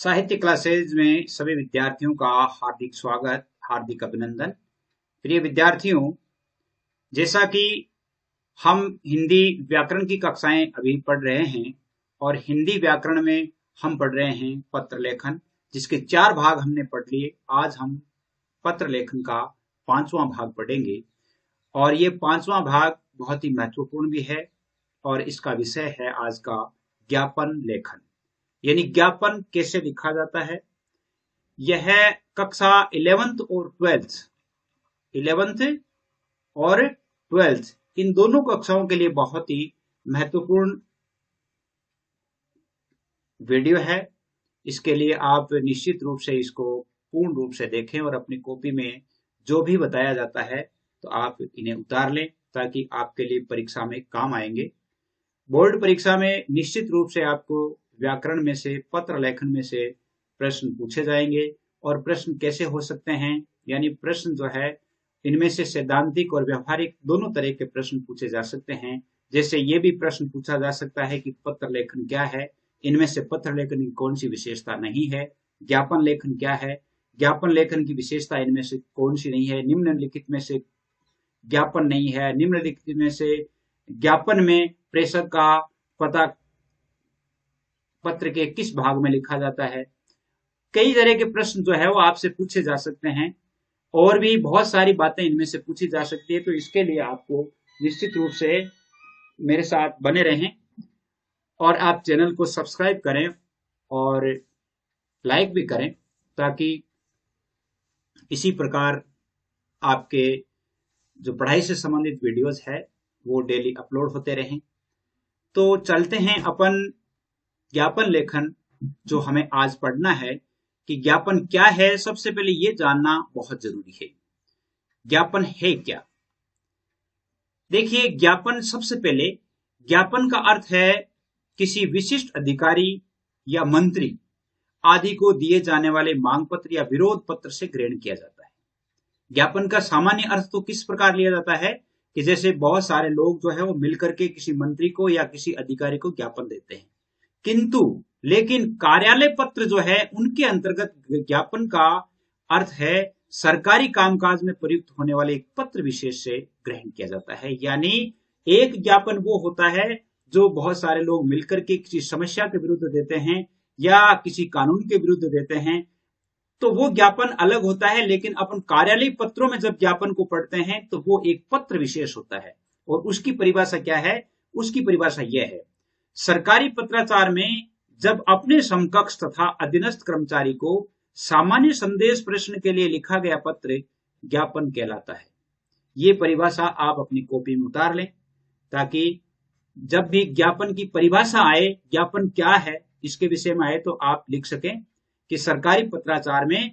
साहित्य क्लासेज में सभी विद्यार्थियों का हार्दिक स्वागत, हार्दिक अभिनंदन। प्रिय विद्यार्थियों, जैसा कि हम हिंदी व्याकरण की कक्षाएं अभी पढ़ रहे हैं और हिंदी व्याकरण में हम पढ़ रहे हैं पत्र लेखन, जिसके 4 भाग हमने पढ़ लिए। आज हम पत्र लेखन का 5वां भाग पढ़ेंगे और ये 5वां भाग बहुत ही महत्वपूर्ण भी है और इसका विषय है आज का ज्ञापन लेखन, यानी ज्ञापन कैसे लिखा जाता है। यह कक्षा 11th और 12th इन दोनों कक्षाओं के लिए बहुत ही महत्वपूर्ण वीडियो है। इसके लिए आप निश्चित रूप से इसको पूर्ण रूप से देखें और अपनी कॉपी में जो भी बताया जाता है तो आप इन्हें उतार लें ताकि आपके लिए परीक्षा में काम आएंगे। बोर्ड परीक्षा में निश्चित रूप से आपको व्याकरण में से, पत्र लेखन में से प्रश्न पूछे जाएंगे। और प्रश्न कैसे हो सकते हैं, यानी प्रश्न जो है इनमें से सैद्धांतिक और व्यवहारिक दोनों तरह के प्रश्न पूछे जा सकते हैं। जैसे ये भी प्रश्न पूछा जा सकता है कि पत्र लेखन क्या है, इनमें से पत्र लेखन की कौन सी विशेषता नहीं है, ज्ञापन लेखन क्या है, ज्ञापन लेखन की विशेषता इनमें से कौन सी नहीं है, निम्नलिखित में से ज्ञापन नहीं है, निम्नलिखित में से ज्ञापन में प्रेषक का पता पत्र के किस भाग में लिखा जाता है। कई तरह के प्रश्न जो है वो आपसे पूछे जा सकते हैं और भी बहुत सारी बातें इनमें से पूछी जा सकती है। तो इसके लिए आपको निश्चित रूप से मेरे साथ बने रहें और आप चैनल को सब्सक्राइब करें और लाइक भी करें ताकि इसी प्रकार आपके जो पढ़ाई से संबंधित वीडियोस है वो डेली अपलोड होते रहें। तो चलते हैं अपन ज्ञापन लेखन जो हमें आज पढ़ना है कि ज्ञापन क्या है। सबसे पहले ये जानना बहुत जरूरी है, ज्ञापन है क्या। देखिए, ज्ञापन सबसे पहले ज्ञापन का अर्थ है किसी विशिष्ट अधिकारी या मंत्री आदि को दिए जाने वाले मांग पत्र या विरोध पत्र से ग्रहण किया जाता है। ज्ञापन का सामान्य अर्थ तो किस प्रकार लिया जाता है कि जैसे बहुत सारे लोग जो है वो मिलकर के किसी मंत्री को या किसी अधिकारी को ज्ञापन देते हैं, किंतु लेकिन कार्यालय पत्र जो है उनके अंतर्गत ज्ञापन का अर्थ है सरकारी कामकाज में प्रयुक्त होने वाले एक पत्र विशेष से ग्रहण किया जाता है। यानी एक ज्ञापन वो होता है जो बहुत सारे लोग मिलकर के किसी समस्या के विरुद्ध देते हैं या किसी कानून के विरुद्ध देते हैं, तो वो ज्ञापन अलग होता है। लेकिन अपन कार्यालय पत्रों में जब ज्ञापन को पढ़ते हैं तो वो एक पत्र विशेष होता है और उसकी परिभाषा क्या है, उसकी परिभाषा यह है, सरकारी पत्राचार में जब अपने समकक्ष तथा अधीनस्थ कर्मचारी को सामान्य संदेश प्रश्न के लिए लिखा गया पत्र ज्ञापन कहलाता है। ये परिभाषा आप अपनी कॉपी में उतार लें ताकि जब भी ज्ञापन की परिभाषा आए, ज्ञापन क्या है इसके विषय में आए, तो आप लिख सकें कि सरकारी पत्राचार में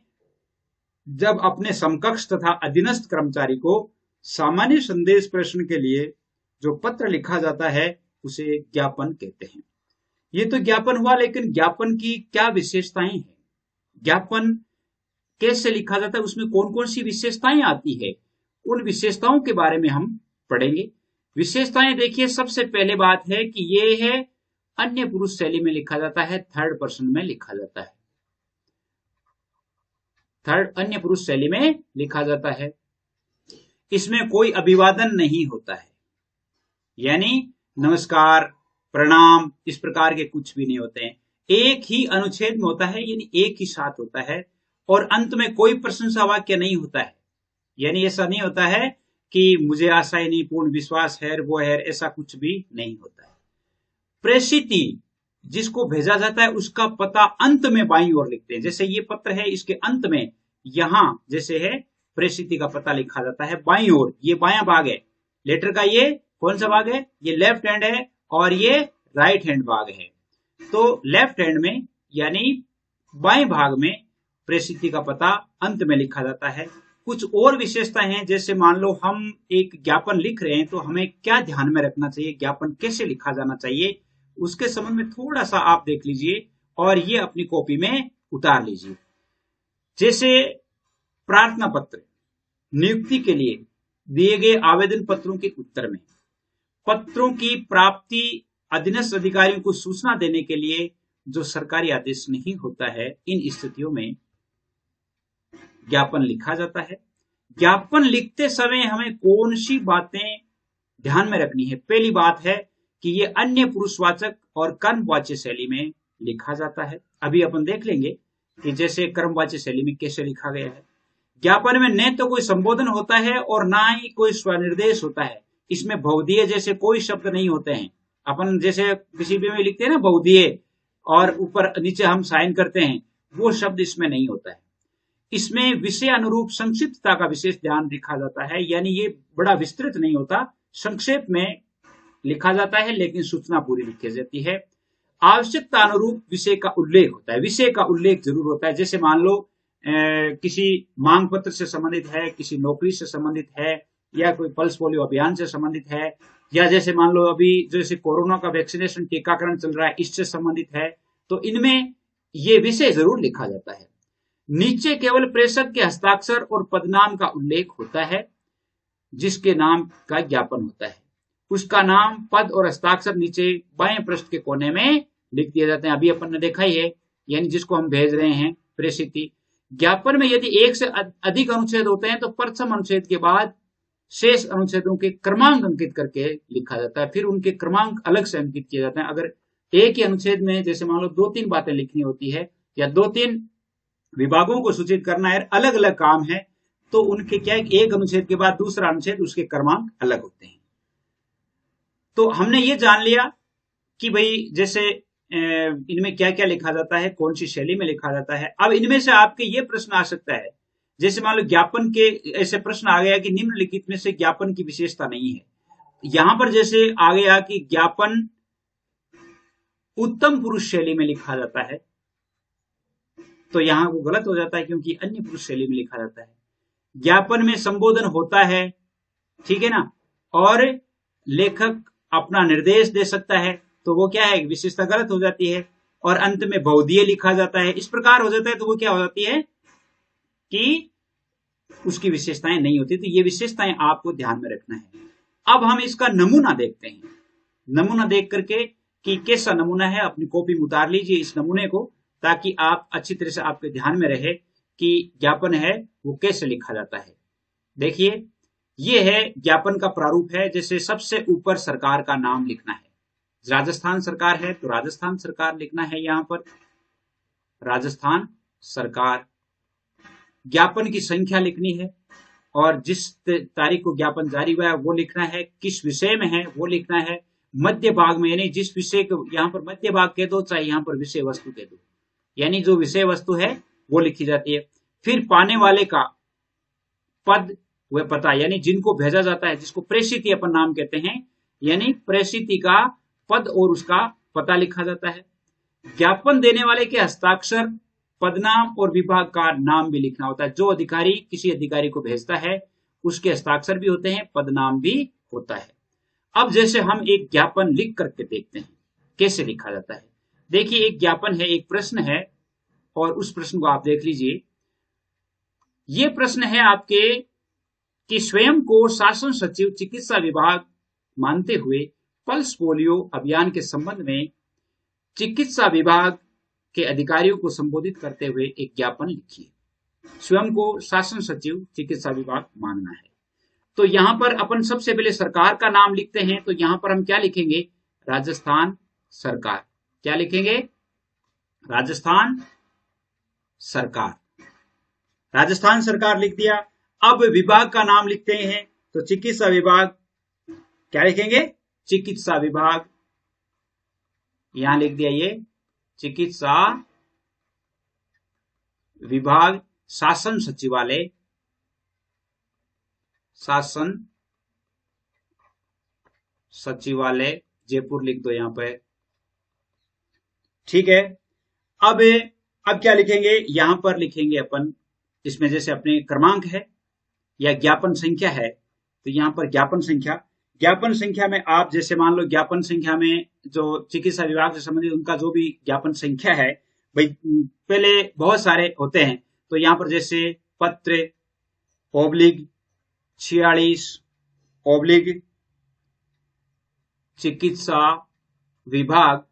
जब अपने समकक्ष तथा अधीनस्थ कर्मचारी को सामान्य संदेश प्रश्न के लिए जो पत्र लिखा जाता है उसे ज्ञापन कहते हैं। ये तो ज्ञापन हुआ, लेकिन ज्ञापन की क्या विशेषताएं हैं, ज्ञापन कैसे लिखा जाता है, उसमें कौन कौन सी विशेषताएं आती है, उन विशेषताओं के बारे में हम पढ़ेंगे। विशेषताएं देखिए, सबसे पहले बात है कि ये है अन्य पुरुष शैली में लिखा जाता है, थर्ड पर्सन में लिखा जाता है, अन्य पुरुष शैली में लिखा जाता है। इसमें कोई अभिवादन नहीं होता है, यानी नमस्कार, प्रणाम, इस प्रकार के कुछ भी नहीं होते हैं। एक ही अनुच्छेद में होता है, यानी एक ही साथ होता है और अंत में कोई प्रशंसा वाक्य नहीं होता है। यानी ऐसा नहीं होता है कि मुझे आशा ही नहीं, पूर्ण विश्वास है, वो है, ऐसा कुछ भी नहीं होता है। प्रेषिती जिसको भेजा जाता है उसका पता अंत में बाईं ओर लिखते हैं। जैसे ये पत्र है, इसके अंत में यहां जैसे है प्रेषिती का पता लिखा जाता है बाईं ओर। ये बायां भाग है लेटर का, ये कौन सा भाग है, ये लेफ्ट हैंड है और ये राइट हैंड भाग है। तो लेफ्ट हैंड में यानी बाएं भाग में प्रेषिती का पता अंत में लिखा जाता है। कुछ और विशेषताएं हैं, जैसे मान लो हम एक ज्ञापन लिख रहे हैं तो हमें क्या ध्यान में रखना चाहिए, ज्ञापन कैसे लिखा जाना चाहिए, उसके संबंध में थोड़ा सा आप देख लीजिए और ये अपनी कॉपी में उतार लीजिए। जैसे प्रार्थना पत्र, नियुक्ति के लिए दिए गए आवेदन पत्रों के उत्तर में पत्रों की प्राप्ति अधीनस्थ अधिकारियों को सूचना देने के लिए जो सरकारी आदेश नहीं होता है, इन स्थितियों में ज्ञापन लिखा जाता है। ज्ञापन लिखते समय हमें कौन सी बातें ध्यान में रखनी है? पहली बात है कि ये अन्य पुरुषवाचक और कर्मवाच्य शैली में लिखा जाता है। अभी अपन देख लेंगे कि जैसे कर्मवाच्य शैली में कैसे लिखा गया है। ज्ञापन में न तो कोई संबोधन होता है और ना ही कोई स्वनिर्देश होता है। इसमें बहुधीय जैसे कोई शब्द नहीं होते हैं। अपन जैसे किसी भी में लिखते हैं ना बहुधीय, और ऊपर नीचे हम साइन करते हैं, वो शब्द इसमें नहीं होता है। इसमें विषय अनुरूप संक्षिप्तता का विशेष ध्यान रखा जाता है, यानी ये बड़ा विस्तृत नहीं होता, संक्षेप में लिखा जाता है, लेकिन सूचना पूरी लिखी जाती है। आवश्यकता अनुरूप विषय का उल्लेख होता है, विषय का उल्लेख जरूर होता है। जैसे मान लो किसी मांग पत्र से संबंधित है, किसी नौकरी से संबंधित है, या कोई पल्स पोलियो अभियान से संबंधित है, या जैसे मान लो अभी जैसे कोरोना का वैक्सीनेशन टीकाकरण चल रहा है, इससे संबंधित है, तो इनमें ये विषय जरूर लिखा जाता है। नीचे केवल प्रेषक के हस्ताक्षर और पदनाम का उल्लेख होता है। जिसके नाम का ज्ञापन होता है उसका नाम, पद और हस्ताक्षर नीचे बाएं पृष्ठ के कोने में लिख दिए जाते हैं। अभी अपन ने देखा ही है, यानी जिसको हम भेज रहे हैं प्रेषित। ज्ञापन में यदि एक से अधिक अनुच्छेद होते हैं तो प्रथम अनुच्छेद के बाद शेष अनुच्छेदों के क्रमांक अंकित करके लिखा जाता है, फिर उनके क्रमांक अलग से अंकित किए जाते हैं। अगर एक ही अनुच्छेद में जैसे मान लो 2-3 बातें लिखनी होती है, या 2-3 विभागों को सूचित करना है, अलग अलग काम है, तो उनके क्या है, एक अनुच्छेद के बाद दूसरा अनुच्छेद, उसके क्रमांक अलग होते हैं। तो हमने ये जान लिया कि भाई जैसे इनमें क्या क्या लिखा जाता है, कौन सी शैली में लिखा जाता है। अब इनमें से आपके ये प्रश्न आ सकता है, जैसे मान लो ज्ञापन के ऐसे प्रश्न आ गया कि निम्नलिखित में से ज्ञापन की विशेषता नहीं है। यहां पर जैसे आ गया कि ज्ञापन उत्तम पुरुष शैली में लिखा जाता है, तो यहां वो गलत हो जाता है, क्योंकि अन्य पुरुष शैली में लिखा जाता है। ज्ञापन में संबोधन होता है, ठीक है ना, और लेखक अपना निर्देश दे सकता है, तो वो क्या है, विशेषता गलत हो जाती है। और अंत में बहुधीय लिखा जाता है, इस प्रकार हो जाता है, तो वो क्या हो जाती है कि उसकी विशेषताएं नहीं होती। तो ये विशेषताएं आपको ध्यान में रखना है। अब हम इसका नमूना देखते हैं। नमूना देख करके कि कैसा नमूना है, अपनी कॉपी में उतार लीजिए इस नमूने को, ताकि आप अच्छी तरह से आपके ध्यान में रहे कि ज्ञापन है वो कैसे लिखा जाता है। देखिए, ये है ज्ञापन का प्रारूप है। जैसे सबसे ऊपर सरकार का नाम लिखना है, राजस्थान सरकार है तो राजस्थान सरकार लिखना है, यहां पर राजस्थान सरकार। ज्ञापन की संख्या लिखनी है, और जिस तारीख को ज्ञापन जारी हुआ है वो लिखना है, किस विषय में है वो लिखना है। मध्य भाग में, यानी जिस विषय को यहां पर मध्य भाग कह दो, चाहे यहां पर विषय वस्तु कह दो, यानी जो विषय वस्तु है वो लिखी जाती है। फिर पाने वाले का पद व पता, यानी जिनको भेजा जाता है, जिसको प्रेषित अपन नाम कहते हैं, यानी प्रेषित का पद और उसका पता लिखा जाता है। ज्ञापन देने वाले के हस्ताक्षर, पदनाम और विभाग का नाम भी लिखना होता है। जो अधिकारी किसी अधिकारी को भेजता है उसके हस्ताक्षर भी होते हैं, पदनाम भी होता है। अब जैसे हम एक ज्ञापन लिख करके देखते हैं कैसे लिखा जाता है। देखिए, एक ज्ञापन है, एक प्रश्न है, और उस प्रश्न को आप देख लीजिए। ये प्रश्न है आपके कि स्वयं को शासन सचिव चिकित्सा विभाग मानते हुए पल्स पोलियो अभियान के संबंध में चिकित्सा विभाग के अधिकारियों को संबोधित करते हुए एक ज्ञापन लिखिए। स्वयं को शासन सचिव चिकित्सा विभाग मानना है, तो यहां पर अपन सबसे पहले सरकार का नाम लिखते हैं। तो यहां पर हम क्या लिखेंगे, राजस्थान सरकार। क्या लिखेंगे, राजस्थान सरकार। राजस्थान सरकार लिख दिया। अब विभाग का नाम लिखते हैं, तो चिकित्सा विभाग। क्या लिखेंगे, चिकित्सा विभाग। यहां लिख दिया ये चिकित्सा विभाग। शासन सचिवालय, शासन सचिवालय जयपुर लिख दो यहां पर, ठीक है। अब क्या लिखेंगे, यहां पर लिखेंगे अपन, इसमें जैसे अपने क्रमांक है या ज्ञापन संख्या है, तो यहां पर ज्ञापन संख्या। ज्ञापन संख्या में आप जैसे मान लो, ज्ञापन संख्या में जो चिकित्सा विभाग से संबंधित उनका जो भी ज्ञापन संख्या है, भाई पहले बहुत सारे होते हैं, तो यहां पर जैसे पत्र /46 चिकित्सा विभाग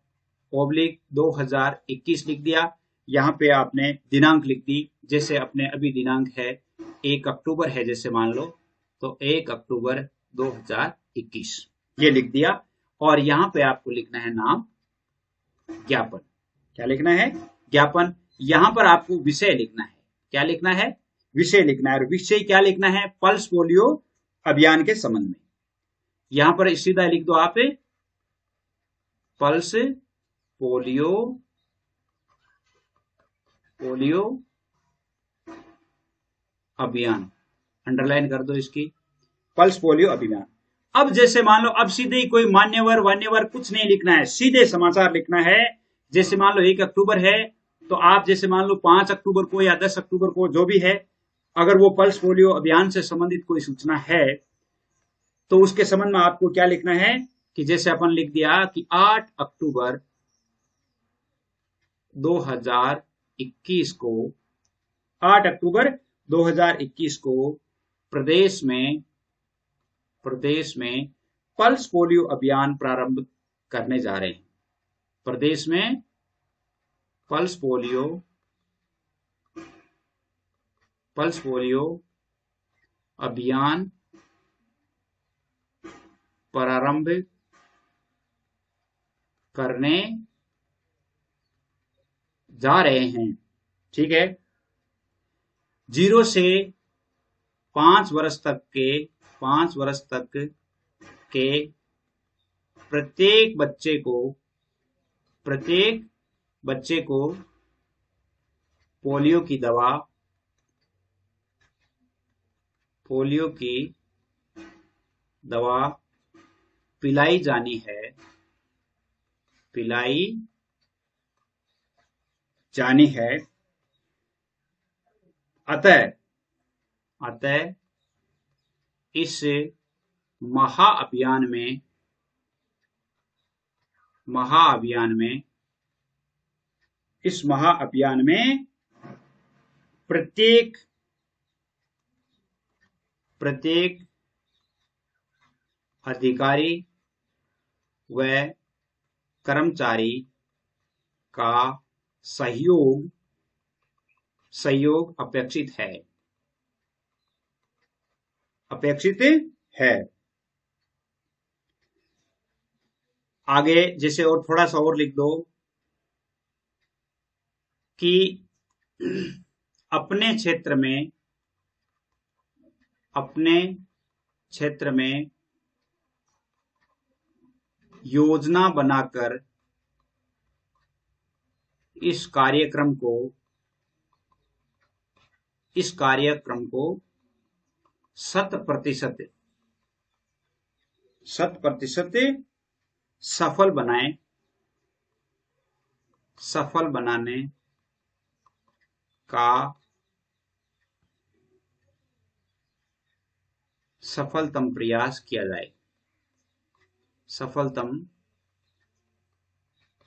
2021 लिख दिया। यहाँ पे आपने दिनांक लिख दी, जैसे अपने अभी दिनांक है 1 अक्टूबर है, जैसे मान लो तो 1 अक्टूबर 2021 ये लिख दिया। और यहाँ पे आपको लिखना है नाम ज्ञापन। क्या लिखना है? ज्ञापन। यहाँ पर आपको विषय लिखना है। क्या लिखना है? विषय लिखना है। और विषय क्या लिखना है? पल्स पोलियो अभियान के संबंध में। यहां पर सीधा लिख दो आप पल्स पोलियो अभियान, अंडरलाइन कर दो इसकी, पल्स पोलियो अभियान। अब जैसे मान लो, अब सीधे ही कोई मान्यवर कुछ नहीं लिखना है, सीधे समाचार लिखना है। जैसे मान लो 1 अक्टूबर है, तो आप जैसे मान लो 5 अक्टूबर को या 10 अक्टूबर को, जो भी है, अगर वो पल्स पोलियो अभियान से संबंधित कोई सूचना है तो उसके संबंध में आपको क्या लिखना है कि जैसे अपन लिख दिया कि 8 अक्टूबर 2021 को 8 अक्टूबर 2021 को प्रदेश में पल्स पोलियो अभियान प्रारंभ करने जा रहे हैं। प्रदेश में पल्स पोलियो अभियान प्रारंभ करने जा रहे हैं। ठीक है। 0 से 5 वर्ष तक के प्रत्येक बच्चे को पोलियो की दवा पिलाई जानी है। अतः इस महाअभियान में प्रत्येक अधिकारी व कर्मचारी का सहयोग अपेक्षित है। आगे जैसे और थोड़ा सा और लिख दो कि अपने क्षेत्र में योजना बनाकर इस कार्यक्रम को 100% सफल बनाने का सफलतम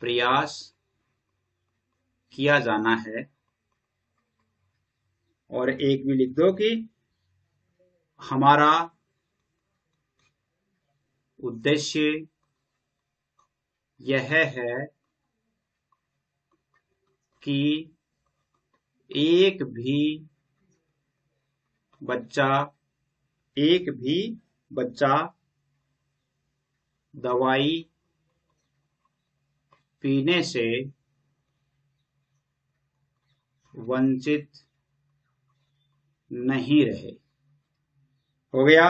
प्रयास किया जाना है। और एक भी लिख दो कि हमारा उद्देश्य यह है कि एक भी बच्चा दवाई पीने से वंचित नहीं रहे। हो गया।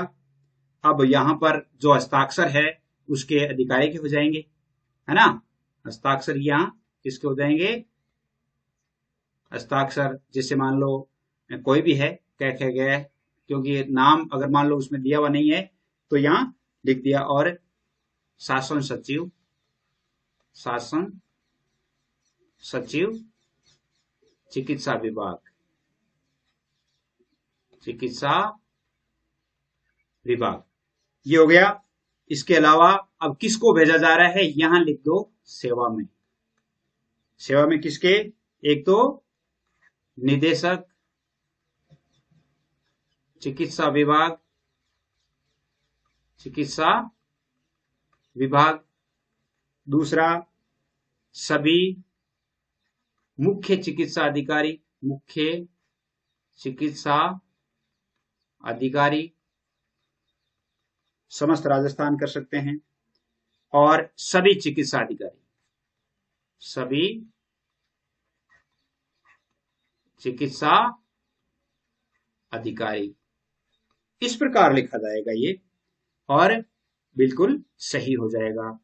अब यहां पर जो हस्ताक्षर है उसके अधिकारी के हो जाएंगे, है ना। हस्ताक्षर यहां किसके हो जाएंगे? हस्ताक्षर जैसे मान लो कोई भी है, कह गया, क्योंकि नाम अगर मान लो उसमें दिया हुआ नहीं है तो यहां लिख दिया। और शासन सचिव चिकित्सा विभाग ये हो गया। इसके अलावा अब किसको भेजा जा रहा है यहां लिख दो सेवा में किसके? एक तो निदेशक चिकित्सा विभाग, दूसरा सभी मुख्य चिकित्सा अधिकारी समस्त राजस्थान कर सकते हैं, और सभी चिकित्सा अधिकारी इस प्रकार लिखा जाएगा ये, और बिल्कुल सही हो जाएगा।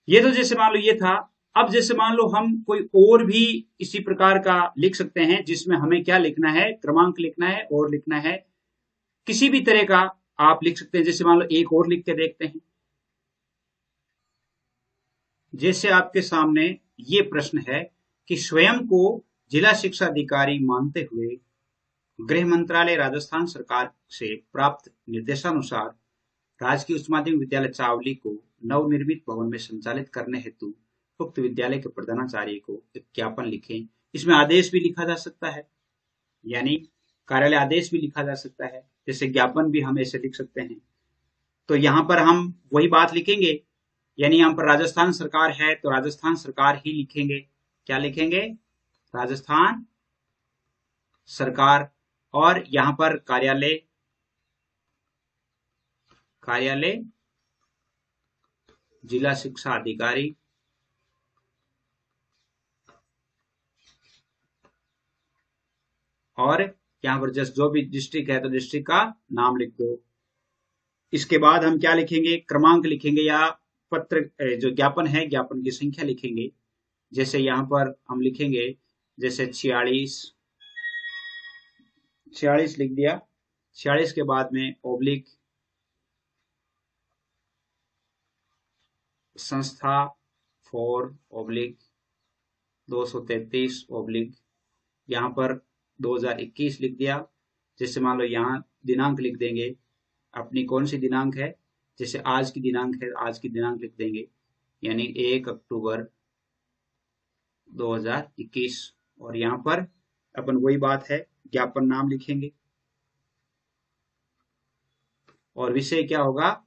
ये तो जैसे मान लो ये था। अब जैसे मान लो हम कोई और भी इसी प्रकार का लिख सकते हैं, जिसमें हमें क्या लिखना है, क्रमांक लिखना है और लिखना है, किसी भी तरह का आप लिख सकते हैं। जैसे मान लो एक और लिख के देखते हैं। जैसे आपके सामने ये प्रश्न है कि स्वयं को जिला शिक्षा अधिकारी मानते हुए गृह मंत्रालय राजस्थान सरकार से प्राप्त निर्देशानुसार राजकीय उच्च माध्यमिक विद्यालय चावली को नवनिर्मित भवन में संचालित करने हेतु उक्त विद्यालय के प्रधानाचार्य को एक ज्ञापन लिखें। इसमें आदेश भी लिखा जा सकता है, यानी कार्यालय आदेश भी लिखा जा सकता है, जैसे ज्ञापन भी हम ऐसे लिख सकते हैं। तो यहां पर हम वही बात लिखेंगे, यानी यहां पर राजस्थान सरकार है तो राजस्थान सरकार ही लिखेंगे। क्या लिखेंगे? राजस्थान सरकार। और यहां पर कार्यालय जिला शिक्षा अधिकारी, और यहां पर जस्ट जो भी डिस्ट्रिक्ट है तो डिस्ट्रिक्ट का नाम लिख दो। इसके बाद हम क्या लिखेंगे? क्रमांक लिखेंगे, या पत्र जो ज्ञापन है ज्ञापन की संख्या लिखेंगे। जैसे यहां पर हम लिखेंगे, जैसे 46 लिख दिया। 46 के बाद में ओब्लिक संस्था फॉर ओब्लिक 233 ओब्लिक, यहां पर 2021 लिख दिया। जैसे मान लो यहाँ दिनांक लिख देंगे, अपनी कौन सी दिनांक है, जैसे आज की दिनांक है, आज की दिनांक लिख देंगे, यानी 1 अक्टूबर 2021। और यहाँ पर अपन वही बात है, ज्ञापन नाम लिखेंगे, और विषय क्या होगा?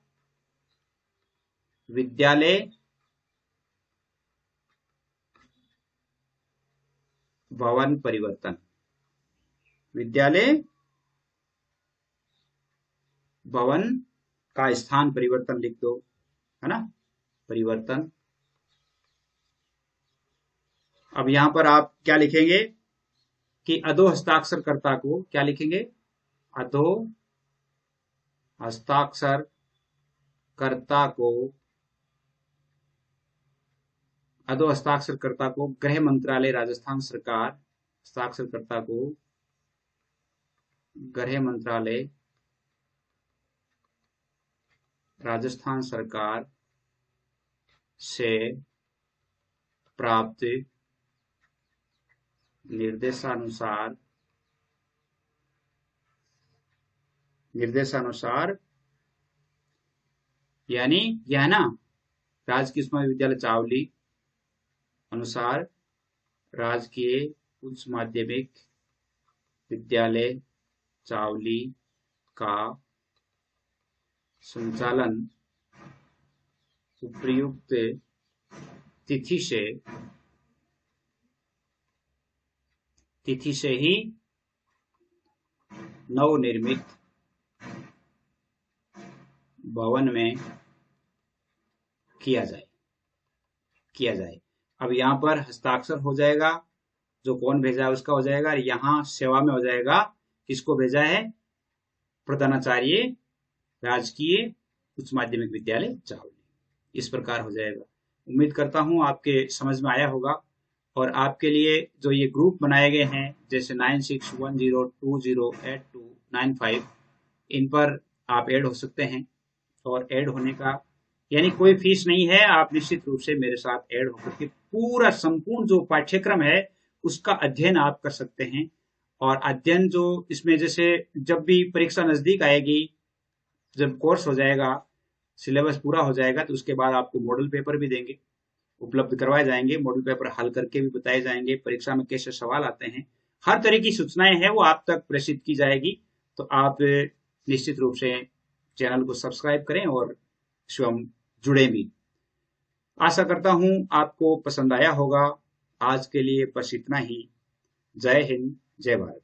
विद्यालय भवन परिवर्तन। विद्यालय भवन का स्थान परिवर्तन लिख दो, है ना, परिवर्तन। अब यहां पर आप क्या लिखेंगे कि अधो हस्ताक्षरकर्ता को क्या लिखेंगे? अधो हस्ताक्षरकर्ता को गृह मंत्रालय राजस्थान सरकार, हस्ताक्षरकर्ता को गृह मंत्रालय राजस्थान सरकार से प्राप्त निर्देशानुसार, यानी यह ना राजकीय उच्च विद्यालय चावली अनुसार राजकीय उच्च माध्यमिक विद्यालय चावली का संचालन उपयुक्त तिथि से ही नवनिर्मित भवन में किया जाए। अब यहाँ पर हस्ताक्षर हो जाएगा, जो कौन भेजा है उसका हो जाएगा, यहाँ सेवा में हो जाएगा, किसको भेजा है? प्रधानाचार्य राजकीय उच्च माध्यमिक विद्यालय चावली। इस प्रकार हो जाएगा। उम्मीद करता हूं आपके समझ में आया होगा। और आपके लिए जो ये ग्रुप बनाए गए हैं, जैसे 9610208295, इन पर आप ऐड हो सकते हैं। और ऐड होने का यानी कोई फीस नहीं है, आप निश्चित रूप से मेरे साथ ऐड होकर के पूरा संपूर्ण जो पाठ्यक्रम है उसका अध्ययन आप कर सकते हैं। और अध्ययन जो इसमें, जैसे जब भी परीक्षा नजदीक आएगी, जब कोर्स हो जाएगा, सिलेबस पूरा हो जाएगा, तो उसके बाद आपको मॉडल पेपर भी देंगे, उपलब्ध करवाए जाएंगे। मॉडल पेपर हल करके भी बताए जाएंगे, परीक्षा में कैसे सवाल आते हैं, हर तरह की सूचनाएं हैं वो आप तक प्रेषित की जाएगी। तो आप निश्चित रूप से चैनल को सब्सक्राइब करें और स्वयं जुड़े भी। आशा करता हूं आपको पसंद आया होगा। आज के लिए बस इतना ही। जय हिंद, जय भारत।